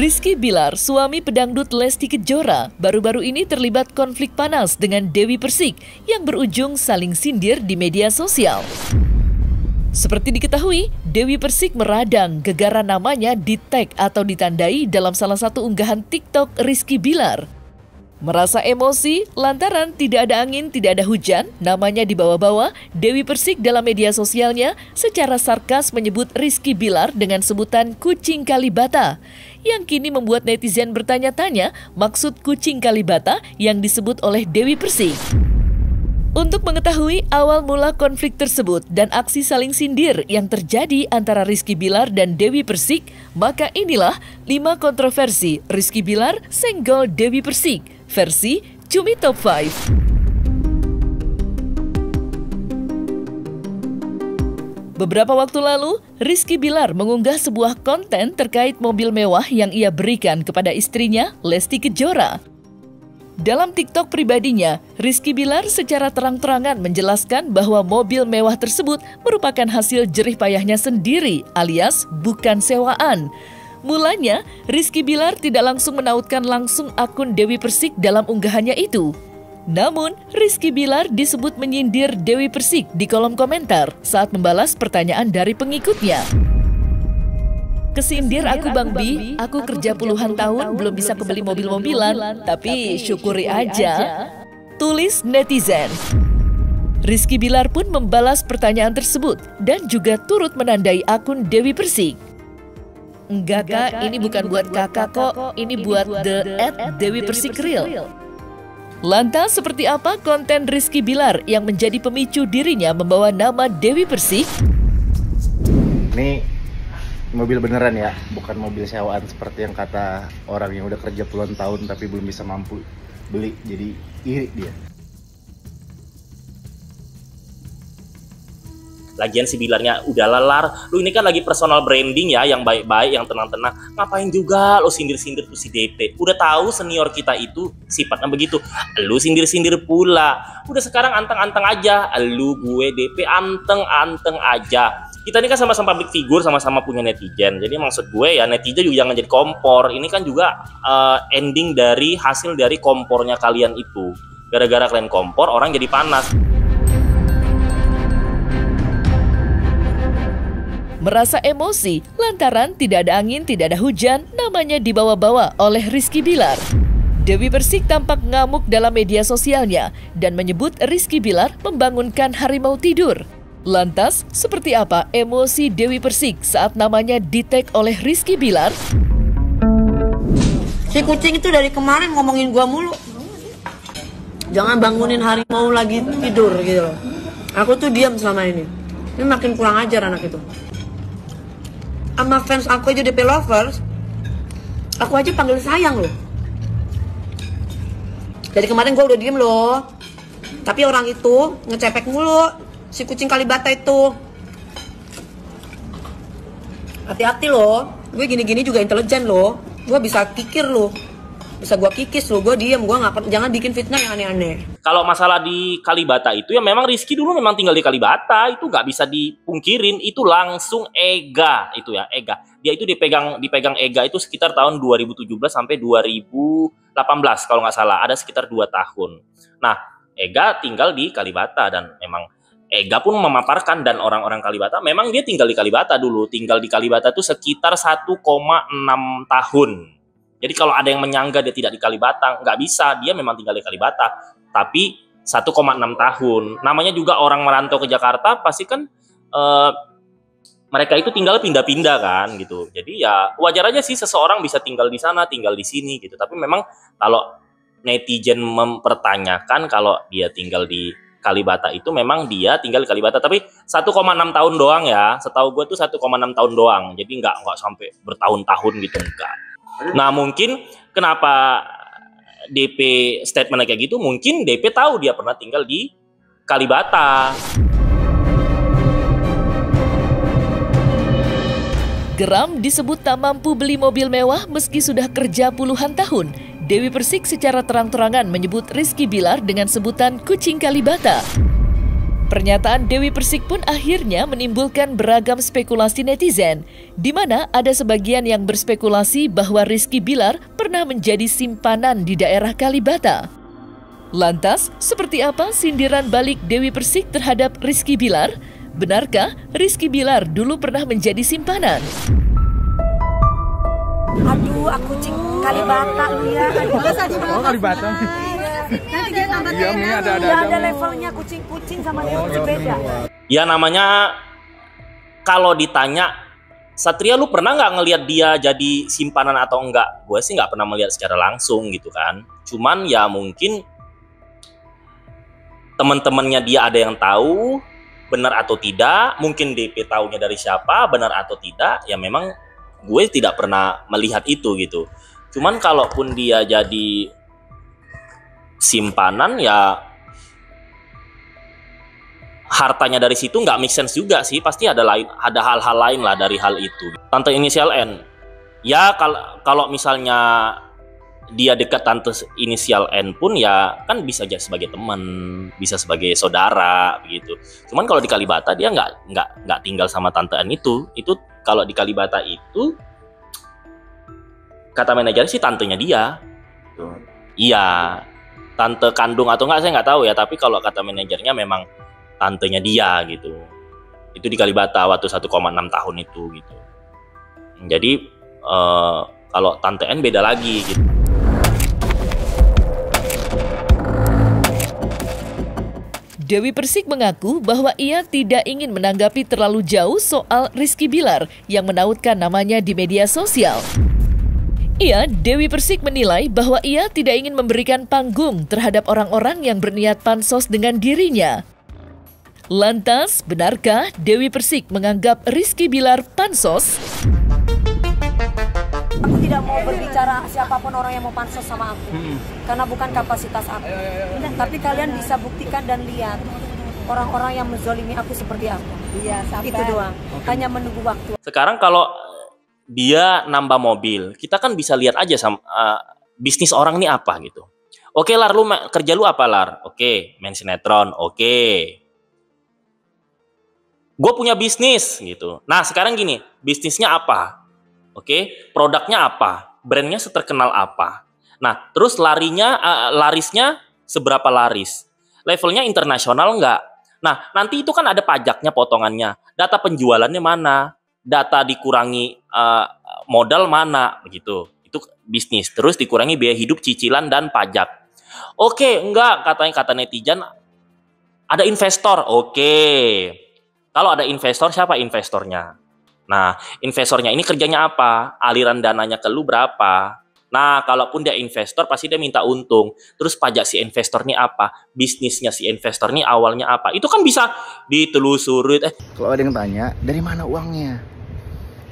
Rizky Bilar, suami pedangdut Lesti Kejora, baru-baru ini terlibat konflik panas dengan Dewi Persik yang berujung saling sindir di media sosial. Seperti diketahui, Dewi Persik meradang gegara namanya di-tag atau ditandai dalam salah satu unggahan TikTok Rizky Bilar. Merasa emosi lantaran tidak ada angin, tidak ada hujan, namanya dibawa-bawa, Dewi Persik dalam media sosialnya secara sarkas menyebut Rizky Bilar dengan sebutan kucing Kalibata, yang kini membuat netizen bertanya-tanya maksud kucing Kalibata yang disebut oleh Dewi Persik. Untuk mengetahui awal mula konflik tersebut dan aksi saling sindir yang terjadi antara Rizky Bilar dan Dewi Persik, maka inilah 5 kontroversi Rizky Bilar senggol Dewi Persik versi Cumi Top 5. Beberapa waktu lalu, Rizky Bilar mengunggah sebuah konten terkait mobil mewah yang ia berikan kepada istrinya, Lesti Kejora. Dalam TikTok pribadinya, Rizky Bilar secara terang-terangan menjelaskan bahwa mobil mewah tersebut merupakan hasil jerih payahnya sendiri alias bukan sewaan. Mulanya, Rizky Bilar tidak langsung menautkan langsung akun Dewi Persik dalam unggahannya itu. Namun, Rizky Bilar disebut menyindir Dewi Persik di kolom komentar saat membalas pertanyaan dari pengikutnya. Kesindir aku Bang Bi, aku kerja puluhan tahun belum bisa kebeli mobil-mobilan, tapi syukuri aja, tulis netizen. Rizky Bilar pun membalas pertanyaan tersebut dan juga turut menandai akun Dewi Persik. Enggak kak, ini bukan buat kakak kok, ini buat @Dewi Persik Real. Lantas seperti apa konten Rizky Bilar yang menjadi pemicu dirinya membawa nama Dewi Persik? Ini mobil beneran ya, bukan mobil sewaan seperti yang kata orang yang udah kerja puluhan tahun tapi belum bisa mampu beli, jadi iri dia. Lagian si Bilarnya udah lelar, lu ini kan lagi personal branding ya, yang baik-baik, yang tenang-tenang. Ngapain juga lu sindir-sindir tuh si DP? Udah tahu senior kita itu sifatnya begitu. Lu sindir-sindir pula. Udah sekarang anteng-anteng aja. Lu gue DP anteng-anteng aja. Kita ini kan sama-sama public figure, sama-sama punya netizen. Jadi maksud gue ya, netizen juga jangan jadi kompor. Ini kan juga ending dari hasil dari kompornya kalian itu. Gara-gara kalian kompor, orang jadi panas. Merasa emosi lantaran tidak ada angin, tidak ada hujan, namanya dibawa-bawa oleh Rizky Bilar. Dewi Persik tampak ngamuk dalam media sosialnya dan menyebut Rizky Bilar membangunkan harimau tidur. Lantas, seperti apa emosi Dewi Persik saat namanya di-tag oleh Rizky Bilar? Si kucing itu dari kemarin ngomongin gua mulu. Jangan bangunin harimau lagi tidur gitu loh. Aku tuh diam selama ini. Ini makin kurang ajar anak itu. Sama fans aku aja DP Lovers, aku aja panggil sayang loh. Dari kemarin gue udah diem loh. Tapi orang itu ngecepek mulu, si kucing Kalibata itu. Hati-hati loh, gue gini-gini juga intelijen loh. Gue bisa kikir loh, bisa gue kikis loh. Gue diem, gue nggak, jangan bikin fitnah yang aneh-aneh. Kalau masalah di Kalibata itu ya memang Rizky dulu memang tinggal di Kalibata, itu nggak bisa dipungkirin, itu langsung Ega itu ya, Ega. Dia itu dipegang Ega itu sekitar tahun 2017 sampai 2018 kalau nggak salah, ada sekitar 2 tahun. Nah, Ega tinggal di Kalibata dan memang Ega pun memaparkan dan orang-orang Kalibata memang dia tinggal di Kalibata dulu, tinggal di Kalibata itu sekitar 1,6 tahun. Jadi kalau ada yang menyangka dia tidak di Kalibata, nggak bisa, dia memang tinggal di Kalibata. Tapi 1,6 tahun. Namanya juga orang merantau ke Jakarta, pasti kan mereka itu tinggal pindah-pindah kan gitu. Jadi ya wajar aja sih seseorang bisa tinggal di sana, tinggal di sini gitu. Tapi memang kalau netizen mempertanyakan kalau dia tinggal di Kalibata itu memang dia tinggal di Kalibata. Tapi 1,6 tahun doang ya. Setahu gue tuh 1,6 tahun doang. Jadi nggak sampai bertahun-tahun gitu, enggak. Nah mungkin kenapa DP statement kayak gitu, mungkin DP tahu dia pernah tinggal di Kalibata. Geram disebut tak mampu beli mobil mewah meski sudah kerja puluhan tahun. Dewi Persik secara terang-terangan menyebut Rizky Bilar dengan sebutan kucing Kalibata. Pernyataan Dewi Persik pun akhirnya menimbulkan beragam spekulasi netizen, di mana ada sebagian yang berspekulasi bahwa Rizky Bilar pernah menjadi simpanan di daerah Kalibata. Lantas, seperti apa sindiran balik Dewi Persik terhadap Rizky Bilar? Benarkah Rizky Bilar dulu pernah menjadi simpanan? Aduh, aku kucing Kalibata lu ya. Oh, Kalibata. Nanti kita tambah ada levelnya kucing-kucing sama kucing beda. Ya namanya kalau ditanya Satria lu pernah nggak ngelihat dia jadi simpanan atau enggak? Gue sih nggak pernah melihat secara langsung gitu kan. Cuman ya mungkin teman-temannya dia ada yang tahu benar atau tidak. Mungkin DP taunya dari siapa benar atau tidak. Ya memang gue tidak pernah melihat itu gitu. Cuman kalaupun dia jadi simpanan ya hartanya dari situ nggak make sense juga sih, pasti ada hal-hal lain lah dari hal itu. Tante inisial N ya kalau misalnya dia dekat tante inisial N pun ya kan bisa jadi sebagai teman, bisa sebagai saudara begitu. Cuman kalau di Kalibata dia nggak tinggal sama tante N itu kalau di Kalibata itu kata manajer sih tantenya dia. Iya, tante kandung atau enggak saya nggak tahu ya, tapi kalau kata manajernya memang tantenya dia gitu. Itu di Kalibata waktu 1,6 tahun itu gitu. Jadi kalau tante N beda lagi gitu. Dewi Persik mengaku bahwa ia tidak ingin menanggapi terlalu jauh soal Rizky Bilar yang menautkan namanya di media sosial. Dewi Persik menilai bahwa ia tidak ingin memberikan panggung terhadap orang-orang yang berniat pansos dengan dirinya. Lantas, benarkah Dewi Persik menganggap Rizky Bilar pansos? Aku tidak mau berbicara siapapun orang yang mau pansos sama aku, karena bukan kapasitas aku. Tapi kalian bisa buktikan dan lihat orang-orang yang menzolimi aku seperti apa. Iya, itu doang. Hanya menunggu waktu. Sekarang kalau dia nambah mobil, kita kan bisa lihat aja sama bisnis orang ini apa gitu. Oke Lar, lu kerja lu apa Lar? Oke, main sinetron. Oke. Gue punya bisnis gitu. Nah sekarang gini, bisnisnya apa? Oke, produknya apa? Brandnya seterkenal apa? Nah terus larisnya seberapa laris? Levelnya internasional nggak? Nah nanti itu kan ada pajaknya, potongannya. Data penjualannya mana? Data dikurangi modal mana begitu, itu bisnis. Terus dikurangi biaya hidup, cicilan dan pajak. Oke, enggak, kata netizen ada investor. Oke, kalau ada investor, siapa investornya? Nah investornya ini kerjanya apa? Aliran dananya ke lu berapa? Nah kalaupun dia investor pasti dia minta untung. Terus pajak si investor ini apa? Bisnisnya si investor ini awalnya apa? Itu kan bisa ditelusuri. Kalau ada yang tanya dari mana uangnya,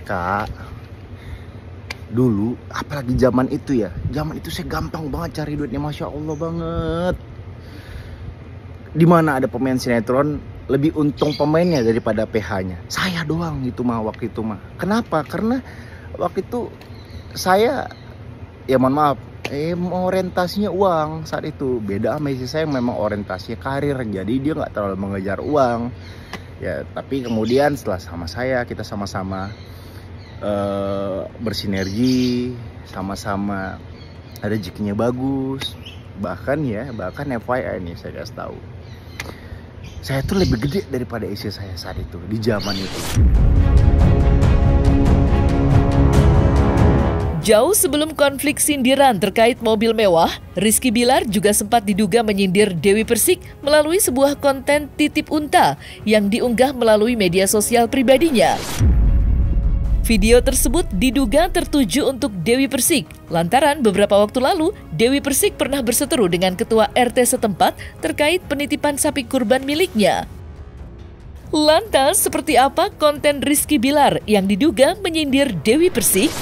Kak, dulu apalagi zaman itu saya gampang banget cari duitnya, Masya Allah banget. Dimana ada pemain sinetron lebih untung pemainnya daripada PH-nya. Saya doang itu mah waktu itu mah. Kenapa? Karena waktu itu saya ya mohon maaf, orientasinya uang saat itu. Beda sama istri saya yang memang orientasinya karir, jadi dia nggak terlalu mengejar uang. Ya, tapi kemudian setelah sama saya, kita sama-sama bersinergi, sama-sama rezekinya bagus. Bahkan FYI nih saya kasih tahu, saya tuh lebih gede daripada istri saya saat itu, di zaman itu. Jauh sebelum konflik sindiran terkait mobil mewah, Rizky Bilar juga sempat diduga menyindir Dewi Persik melalui sebuah konten titip unta yang diunggah melalui media sosial pribadinya. Video tersebut diduga tertuju untuk Dewi Persik, lantaran beberapa waktu lalu Dewi Persik pernah berseteru dengan ketua RT setempat terkait penitipan sapi kurban miliknya. Lantas, seperti apa konten Rizky Bilar yang diduga menyindir Dewi Persik?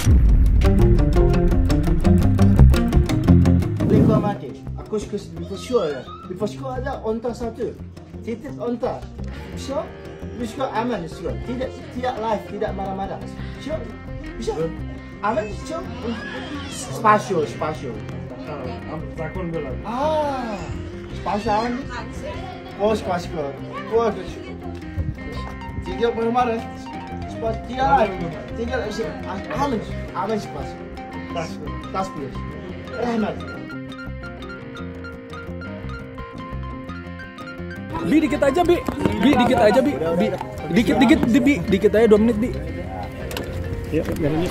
Before school ada onta satu, titip onta, so bisa aman juga, tidak live, tidak marah-marah, so bisa aman, so spasial. Spasial aman. Bos klasiko. Gua tiga marah-marah. Cepat dia lagi. Tiga isi. Aman cepat. Tas bias. Rahmat. Bi dikit aja Bi. Bi dikit aja Bi. Bi dikit Bi. Dikit aja 2 menit Bi. Ya, biar ini.